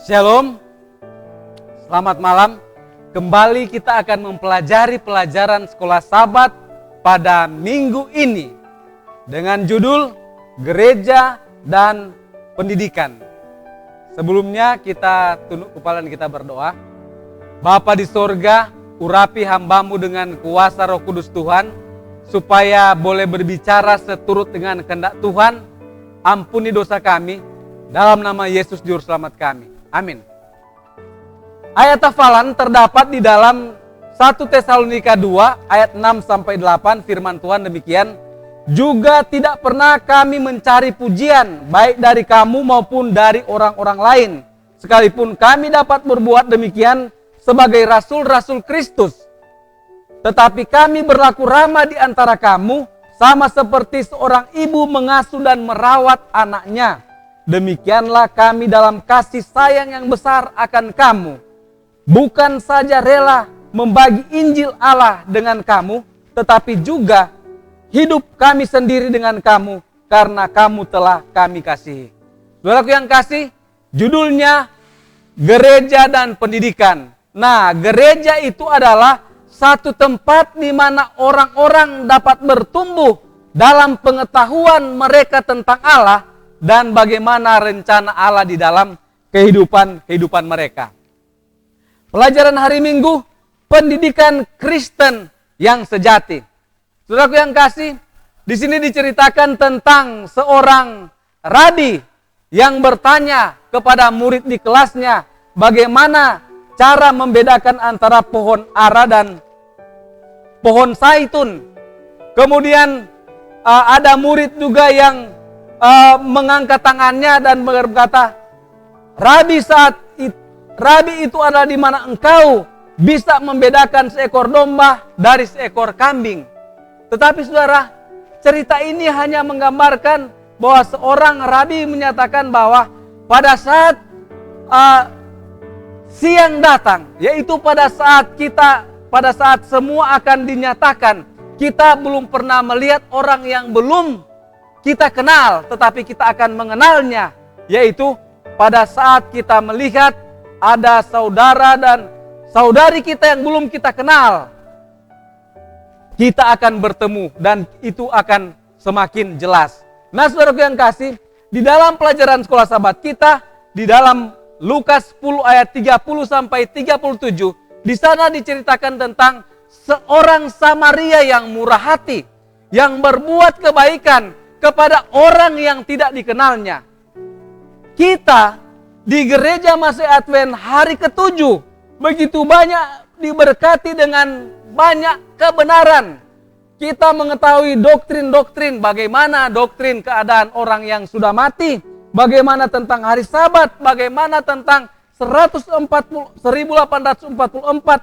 Shalom, selamat malam. Kembali kita akan mempelajari pelajaran sekolah Sabat pada minggu ini dengan judul Gereja dan Pendidikan. Sebelumnya kita tunduk kepala dan kita berdoa. Bapa di sorga, urapi hambamu dengan kuasa Roh Kudus Tuhan, supaya boleh berbicara seturut dengan kehendak Tuhan. Ampuni dosa kami, dalam nama Yesus Juru Selamat kami. Amin. Ayat hafalan terdapat di dalam 1 Tesalonika 2 ayat 6-8. Firman Tuhan demikian, juga tidak pernah kami mencari pujian baik dari kamu maupun dari orang-orang lain, sekalipun kami dapat berbuat demikian sebagai rasul-rasul Kristus. Tetapi kami berlaku ramah di antara kamu, sama seperti seorang ibu mengasuh dan merawat anaknya. Demikianlah kami dalam kasih sayang yang besar akan kamu. Bukan saja rela membagi Injil Allah dengan kamu, tetapi juga hidup kami sendiri dengan kamu, karena kamu telah kami kasihi. Saudaraku yang kasih, judulnya Gereja dan Pendidikan. Nah, gereja itu adalah satu tempat di mana orang-orang dapat bertumbuh dalam pengetahuan mereka tentang Allah dan bagaimana rencana Allah di dalam kehidupan mereka. Pelajaran hari Minggu, pendidikan Kristen yang sejati. Saudaraku yang kasih, di sini diceritakan tentang seorang rabi yang bertanya kepada murid di kelasnya bagaimana cara membedakan antara pohon ara dan pohon zaitun. Kemudian ada murid juga yang mengangkat tangannya dan berkata, Rabi itu adalah di mana engkau bisa membedakan seekor domba dari seekor kambing. Tetapi saudara, cerita ini hanya menggambarkan bahwa seorang rabi menyatakan bahwa pada saat siang datang, yaitu pada saat semua akan dinyatakan, kita belum pernah melihat orang yang belum kita kenal, tetapi kita akan mengenalnya, yaitu pada saat kita melihat ada saudara dan saudari kita yang belum kita kenal, kita akan bertemu dan itu akan semakin jelas. Nah, saudaraku yang kasih, di dalam pelajaran sekolah Sabat kita, di dalam Lukas 10 ayat 30-37, di sana diceritakan tentang seorang Samaria yang murah hati, yang berbuat kebaikan kepada orang yang tidak dikenalnya. Kita di gereja Masih Advent hari ke-7 begitu banyak diberkati dengan banyak kebenaran. Kita mengetahui doktrin-doktrin, bagaimana doktrin keadaan orang yang sudah mati, bagaimana tentang hari Sabat, bagaimana tentang 1844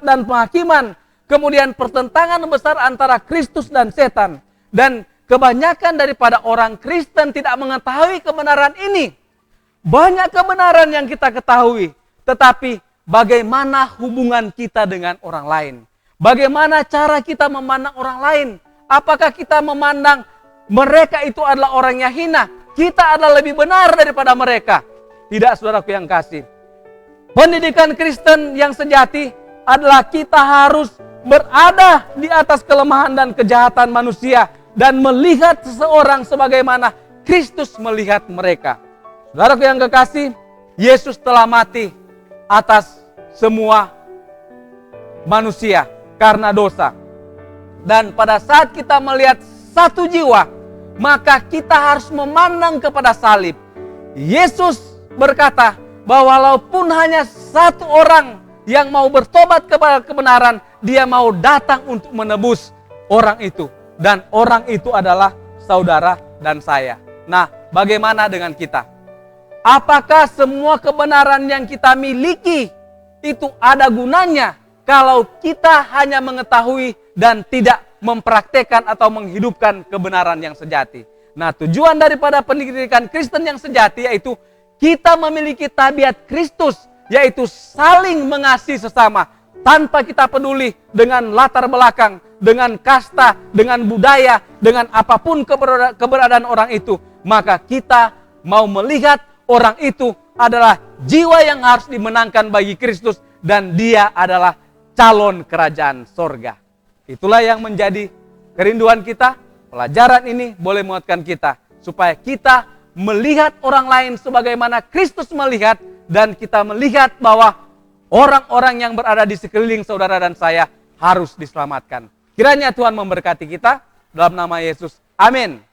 dan penghakiman, kemudian pertentangan besar antara Kristus dan setan. Dan kebanyakan daripada orang Kristen tidak mengetahui kebenaran ini. Banyak kebenaran yang kita ketahui, tetapi bagaimana hubungan kita dengan orang lain? Bagaimana cara kita memandang orang lain? Apakah kita memandang mereka itu adalah orang yang hina? Kita adalah lebih benar daripada mereka? Tidak, saudaraku yang kasih. Pendidikan Kristen yang sejati adalah kita harus berada di atas kelemahan dan kejahatan manusia dan melihat seseorang sebagaimana Kristus melihat mereka. Saudaraku yang kekasih, Yesus telah mati atas semua manusia karena dosa. Dan pada saat kita melihat satu jiwa, maka kita harus memandang kepada salib. Yesus berkata bahwa walaupun hanya satu orang yang mau bertobat kepada kebenaran, dia mau datang untuk menebus orang itu. Dan orang itu adalah saudara dan saya. Nah, bagaimana dengan kita? Apakah semua kebenaran yang kita miliki itu ada gunanya kalau kita hanya mengetahui dan tidak mempraktekkan atau menghidupkan kebenaran yang sejati? Nah, tujuan daripada pendidikan Kristen yang sejati yaitu kita memiliki tabiat Kristus, yaitu saling mengasihi sesama tanpa kita peduli dengan latar belakang, dengan kasta, dengan budaya, dengan apapun keberadaan orang itu. Maka kita mau melihat orang itu adalah jiwa yang harus dimenangkan bagi Kristus dan dia adalah calon kerajaan sorga. Itulah yang menjadi kerinduan kita. Pelajaran ini boleh menguatkan kita supaya kita melihat orang lain sebagaimana Kristus melihat dan kita melihat bahwa orang-orang yang berada di sekeliling saudara dan saya harus diselamatkan. Kiranya Tuhan memberkati kita dalam nama Yesus. Amin.